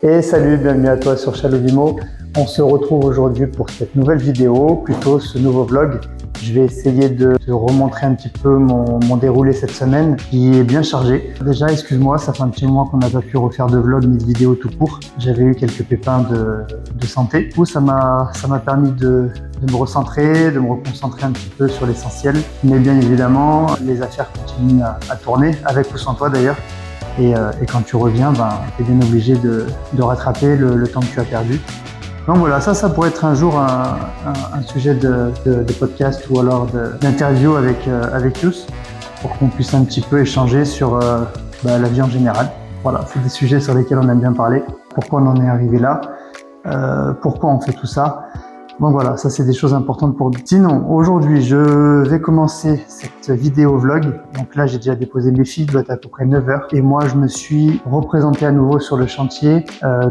Et salut, bienvenue à toi sur Chalovimo. On se retrouve aujourd'hui pour cette nouvelle vidéo, plutôt ce nouveau vlog. Je vais essayer de te remontrer un petit peu mon déroulé cette semaine qui est bien chargé. Déjà, excuse-moi, ça fait un petit moment qu'on n'a pas pu refaire de vlog ni de vidéo tout court. J'avais eu quelques pépins de santé. Du coup, ça m'a permis de me recentrer, de me reconcentrer un petit peu sur l'essentiel. Mais bien évidemment, les affaires continuent à tourner, avec ou sans toi d'ailleurs. Et quand tu reviens, tu es bien obligé de rattraper le temps que tu as perdu. Donc voilà, ça pourrait être un jour un sujet de podcast ou alors d'interview avec Yous pour qu'on puisse un petit peu échanger sur la vie en général. Voilà, c'est des sujets sur lesquels on aime bien parler. Pourquoi on en est arrivé là, pourquoi on fait tout ça. Donc voilà, ça c'est des choses importantes pour nous. Sinon, aujourd'hui, je vais commencer cette vidéo vlog. Donc là, j'ai déjà déposé mes filles, il doit être à peu près 9h. Et moi, je me suis représenté à nouveau sur le chantier,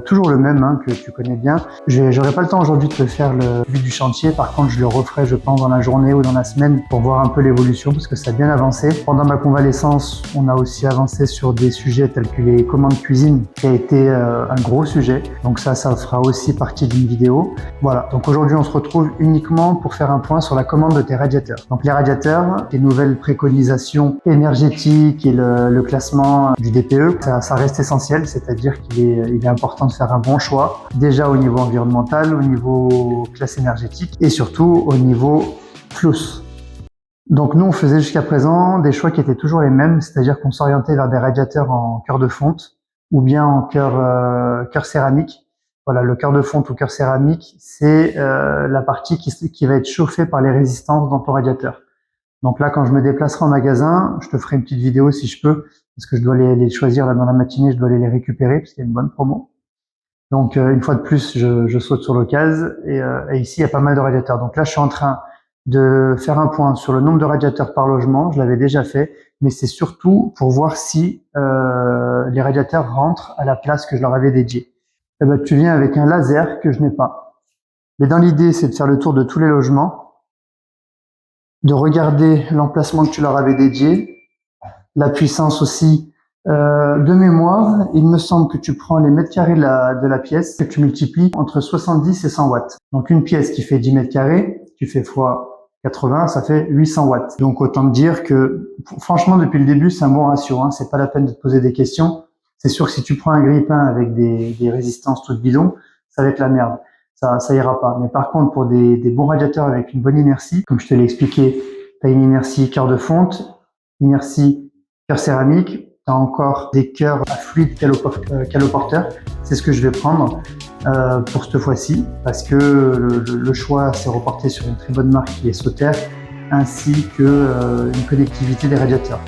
toujours le même que tu connais bien. J'aurai pas le temps aujourd'hui de te faire le vue du chantier. Par contre, je le referai, je pense, dans la journée ou dans la semaine pour voir un peu l'évolution parce que ça a bien avancé. Pendant ma convalescence, on a aussi avancé sur des sujets tels que les commandes cuisine, qui a été un gros sujet. Donc ça fera aussi partie d'une vidéo. Voilà, donc aujourd'hui, on se retrouve uniquement pour faire un point sur la commande de tes radiateurs. Donc les radiateurs, les nouvelles préconisations énergétiques et le classement du DPE, ça reste essentiel, c'est-à-dire qu'il est important de faire un bon choix, déjà au niveau environnemental, au niveau classe énergétique et surtout au niveau flux. Donc nous, on faisait jusqu'à présent des choix qui étaient toujours les mêmes, c'est-à-dire qu'on s'orientait vers des radiateurs en cœur de fonte ou bien en cœur céramique. Voilà, le cœur de fonte ou cœur céramique, c'est la partie qui va être chauffée par les résistances dans ton radiateur. Donc là, quand je me déplacerai en magasin, je te ferai une petite vidéo si je peux, parce que je dois les choisir là dans la matinée, je dois aller les récupérer, parce qu'il y a une bonne promo. Donc une fois de plus, je saute sur l'occasion, et ici, il y a pas mal de radiateurs. Donc là, je suis en train de faire un point sur le nombre de radiateurs par logement, je l'avais déjà fait, mais c'est surtout pour voir si les radiateurs rentrent à la place que je leur avais dédiée. Eh ben, tu viens avec un laser que je n'ai pas. Mais dans l'idée, c'est de faire le tour de tous les logements, de regarder l'emplacement que tu leur avais dédié, la puissance aussi. De mémoire, il me semble que tu prends les mètres carrés de la pièce, que tu multiplies entre 70 et 100 watts. Donc une pièce qui fait 10 mètres carrés, tu fais fois 80, ça fait 800 watts. Donc autant te dire que, franchement, depuis le début, c'est un bon ratio. C'est pas la peine de te poser des questions. C'est sûr que si tu prends un grille-pain avec des résistances toutes bidons, ça va être la merde. Ça ira pas. Mais par contre, pour des bons radiateurs avec une bonne inertie, comme je te l'ai expliqué, tu as une inertie cœur de fonte, inertie cœur céramique, tu as encore des cœurs à fluide caloporteur. C'est ce que je vais prendre pour cette fois-ci, parce que le choix s'est reporté sur une très bonne marque qui est Sauter, ainsi que une connectivité des radiateurs.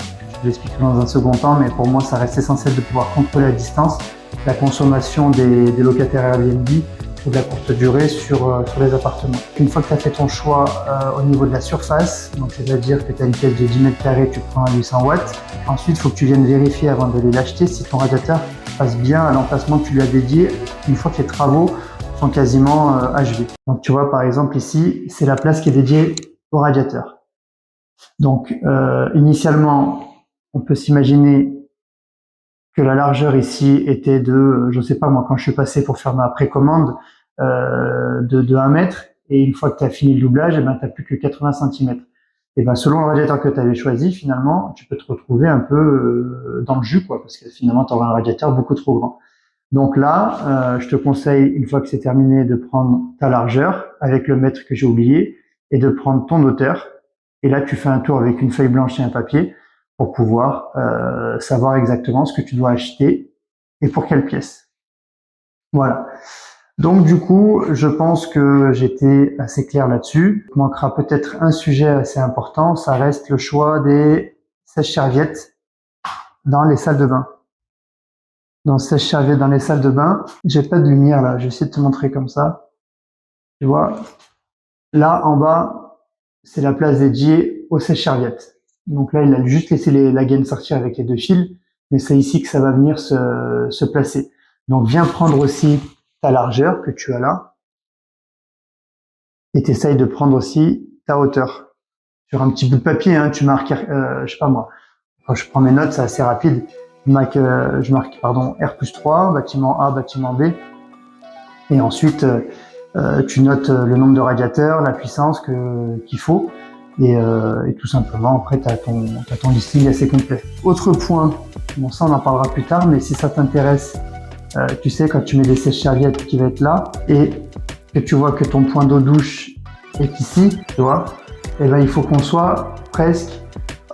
Je l'expliquerai dans un second temps, mais pour moi, ça reste essentiel de pouvoir contrôler à distance la consommation des locataires Airbnb ou de la courte durée sur les appartements. Une fois que tu as fait ton choix au niveau de la surface, donc c'est-à-dire que tu as une pièce de 10 mètres carrés, tu prends un 800 watts. Ensuite, il faut que tu viennes vérifier avant d'aller l'acheter si ton radiateur passe bien à l'emplacement que tu lui as dédié une fois que les travaux sont quasiment achevés. Donc tu vois, par exemple ici, c'est la place qui est dédiée au radiateur. Donc initialement, on peut s'imaginer que la largeur ici était de, je sais pas moi, quand je suis passé pour faire ma précommande, de 1 mètre, et une fois que tu as fini le doublage, tu n'as plus que 80 cm. Et selon le radiateur que tu avais choisi, finalement, tu peux te retrouver un peu dans le jus, quoi, parce que finalement, tu auras un radiateur beaucoup trop grand. Donc là, je te conseille, une fois que c'est terminé, de prendre ta largeur avec le mètre que j'ai oublié, et de prendre ton hauteur. Et là, tu fais un tour avec une feuille blanche et un papier pour pouvoir savoir exactement ce que tu dois acheter et pour quelle pièce. Voilà. Donc du coup, je pense que j'étais assez clair là-dessus. Il manquera peut-être un sujet assez important, ça reste le choix des sèche-serviettes dans les salles de bain. Dans sèche-serviettes dans les salles de bain, j'ai pas de lumière là, je vais essayer de te montrer comme ça. Tu vois, là en bas, c'est la place dédiée aux sèche-serviettes. Donc là, il a juste laissé la gaine sortir avec les 2 fils, mais c'est ici que ça va venir se placer. Donc viens prendre aussi ta largeur que tu as là, et t'essayes de prendre aussi ta hauteur. Sur un petit bout de papier, tu marques, je sais pas moi, quand je prends mes notes, c'est assez rapide, je marque pardon, R+3, bâtiment A, bâtiment B. Et ensuite, tu notes le nombre de radiateurs, la puissance qu'il faut. Et tout simplement, après, tu as ton listing assez complet. Autre point, bon ça on en parlera plus tard, mais si ça t'intéresse, tu sais, quand tu mets des sèche-serviettes qui va être là, et que tu vois que ton point d'eau douche est ici, tu vois, et ben il faut qu'on soit presque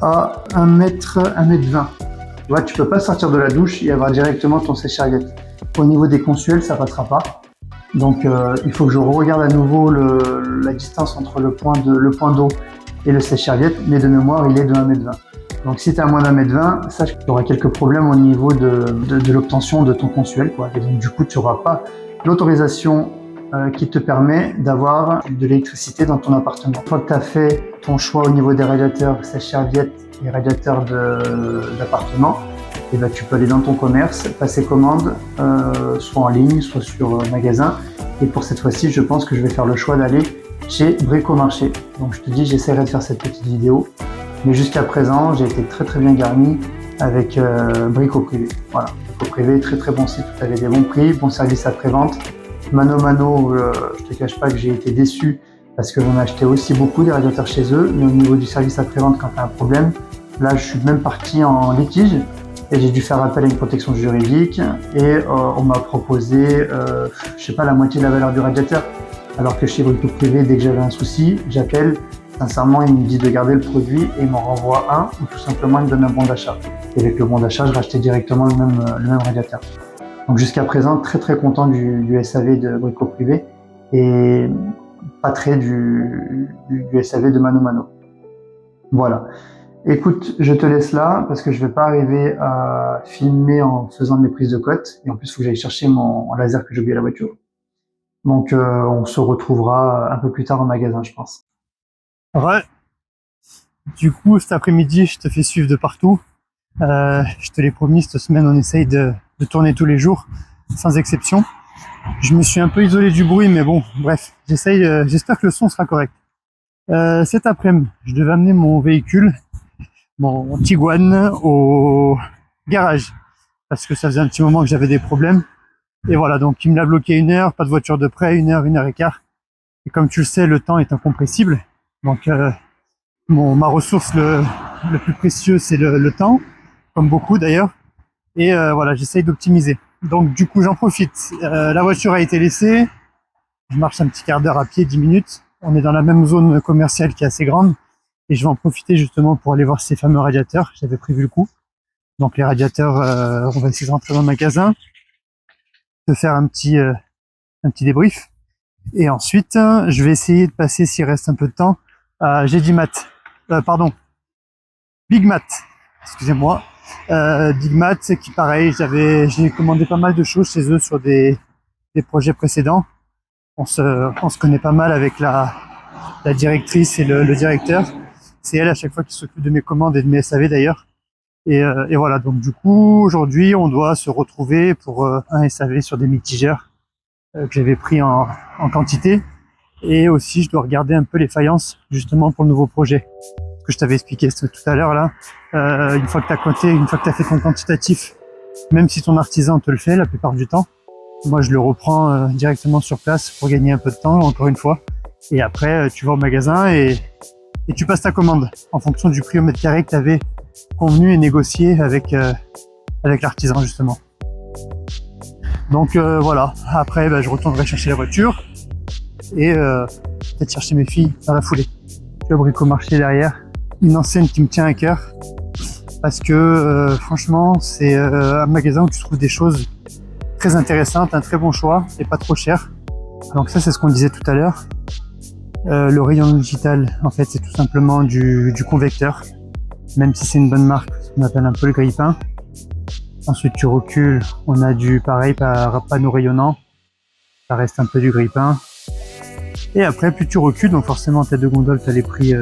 à 1m20. Tu vois, tu peux pas sortir de la douche et avoir directement ton sèche-serviette. Au niveau des consuels, ça passera pas. Donc il faut que je regarde à nouveau la distance entre le point d'eau et le sèche-serviette, mais de mémoire il est de 1m20. Donc si tu es à moins d'1m20, sache que tu auras quelques problèmes au niveau de l'obtention de ton consuel, quoi. Et donc du coup tu n'auras pas l'autorisation qui te permet d'avoir de l'électricité dans ton appartement. Une fois que tu as fait ton choix au niveau des radiateurs, sèche-serviettes et radiateurs d'appartement, et ben, tu peux aller dans ton commerce, passer commande, soit en ligne, soit sur magasin. Et pour cette fois-ci, je pense que je vais faire le choix d'aller chez Bricomarché. Donc je te dis, j'essaierai de faire cette petite vidéo. Mais jusqu'à présent, j'ai été très bien garni avec Brico Privé. Voilà, Brico Privé, très bon site, tu avais des bons prix, bon service après-vente. Mano, je te cache pas que j'ai été déçu parce que j'en ai acheté aussi beaucoup des radiateurs chez eux. Mais au niveau du service après-vente, quand tu as un problème, là je suis même parti en litige. Et j'ai dû faire appel à une protection juridique et on m'a proposé, je sais pas, la moitié de la valeur du radiateur. Alors que chez Brico Privé, dès que j'avais un souci, j'appelle, sincèrement, il me dit de garder le produit et il m'en renvoie un ou tout simplement il me donne un bon d'achat. Et avec le bon d'achat, je rachetais directement le même radiateur. Donc jusqu'à présent, très content du SAV de Brico Privé et pas très du SAV de Mano. Voilà. Écoute, je te laisse là parce que je vais pas arriver à filmer en faisant mes prises de cote et en plus il faut que j'aille chercher mon laser que j'ai oublié à la voiture. Donc on se retrouvera un peu plus tard au magasin, je pense. Ouais. Du coup, cet après-midi, je te fais suivre de partout. Je te l'ai promis, cette semaine, on essaye de tourner tous les jours, sans exception. Je me suis un peu isolé du bruit, mais bon, bref, j'essaye. J'espère que le son sera correct. Cet après-midi, je devais amener mon véhicule, mon Tiguan, au garage, parce que ça faisait un petit moment que j'avais des problèmes. Et voilà, donc il me l'a bloqué 1 heure, pas de voiture de près, 1 heure et quart. Et comme tu le sais, le temps est incompressible. Donc ma ressource le plus précieux, c'est le temps, comme beaucoup d'ailleurs. Et voilà, j'essaye d'optimiser. Donc du coup, j'en profite. La voiture a été laissée. Je marche un petit quart d'heure à pied, 10 minutes. On est dans la même zone commerciale qui est assez grande. Et je vais en profiter justement pour aller voir ces fameux radiateurs. J'avais prévu le coup. Donc les radiateurs, on va essayer de rentrer dans le magasin, de faire un petit débrief. Et ensuite, je vais essayer de passer, s'il reste un peu de temps, à Gédimat. Big Mat. Excusez-moi. Big Mat, c'est qui pareil, j'ai commandé pas mal de choses chez eux sur des projets précédents. On se connaît pas mal avec la directrice et le directeur. C'est elle à chaque fois qui s'occupe de mes commandes et de mes SAV d'ailleurs. Et voilà, donc du coup, aujourd'hui, on doit se retrouver pour un SAV sur des mitigeurs que j'avais pris en quantité. Et aussi, je dois regarder un peu les faïences, justement, pour le nouveau projet. Ce que je t'avais expliqué tout à l'heure, là. Une fois que tu as compté, une fois que tu as fait ton quantitatif, même si ton artisan te le fait la plupart du temps, moi, je le reprends directement sur place pour gagner un peu de temps, encore une fois. Et après, tu vas au magasin et tu passes ta commande en fonction du prix au mètre carré que tu avais convenu et négocié avec l'artisan, justement. Donc voilà, après je retournerai chercher la voiture et peut-être chercher mes filles dans la foulée. Je suis au Bricomarché derrière, une enseigne qui me tient à cœur parce que franchement c'est un magasin où tu trouves des choses très intéressantes, un très bon choix et pas trop cher. Donc ça c'est ce qu'on disait tout à l'heure. Le rayon digital en fait c'est tout simplement du convecteur, même si c'est une bonne marque, ce qu'on appelle un peu le grille-pain. Ensuite tu recules, on a du pareil par panneau rayonnant, ça reste un peu du grille-pain. Et après plus tu recules, donc forcément tête de gondole, tu as les prix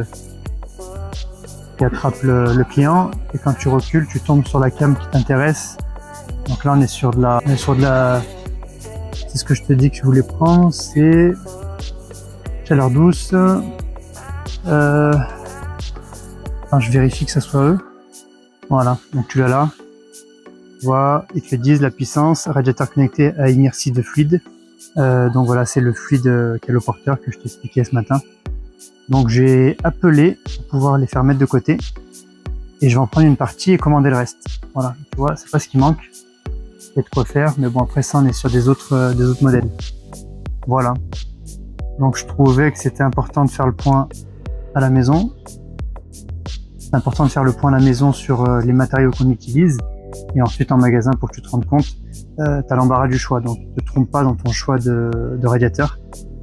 qui attrapent le client. Et quand tu recules, tu tombes sur la cam qui t'intéresse. Donc là on est sur de la c'est ce que je te dis que je voulais prendre, c'est chaleur douce. Enfin, je vérifie que ça soit eux. Voilà, donc tu l'as là. Tu vois, ils te disent la puissance, radiateur connecté à inertie de fluide. Donc voilà, c'est le fluide qui est le porteur que je t'ai expliqué ce matin. Donc j'ai appelé pour pouvoir les faire mettre de côté. Et je vais en prendre une partie et commander le reste. Voilà, tu vois, c'est pas ce qui manque. Il y a de quoi faire, mais bon, après ça, on est sur des autres modèles. Voilà. Donc je trouvais que c'était important de faire le point à la maison. C'est important de faire le point à la maison sur les matériaux qu'on utilise. Et ensuite en magasin, pour que tu te rendes compte, tu as l'embarras du choix. Donc ne te trompe pas dans ton choix de radiateur.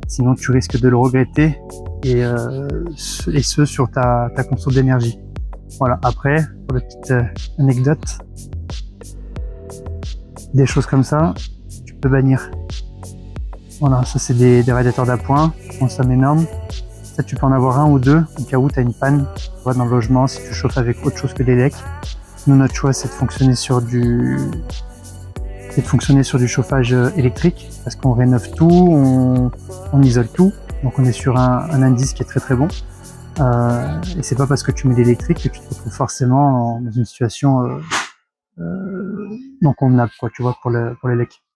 Sinon tu risques de le regretter. Et ce sur ta conso d'énergie. Voilà, après, pour la petite anecdote, des choses comme ça, tu peux bannir. Voilà, ça c'est des radiateurs d'appoint, qui consomment énorme. Ça, tu peux en avoir un ou deux, au cas où tu as une panne, tu vois, dans le logement, si tu chauffes avec autre chose que des lecs. Nous, notre choix, c'est de fonctionner sur du chauffage électrique, parce qu'on rénove tout, on isole tout. Donc on est sur un indice qui est très très bon. Et c'est pas parce que tu mets l'électrique que tu te retrouves forcément dans une situation non convenable, quoi, tu vois, pour les lecs.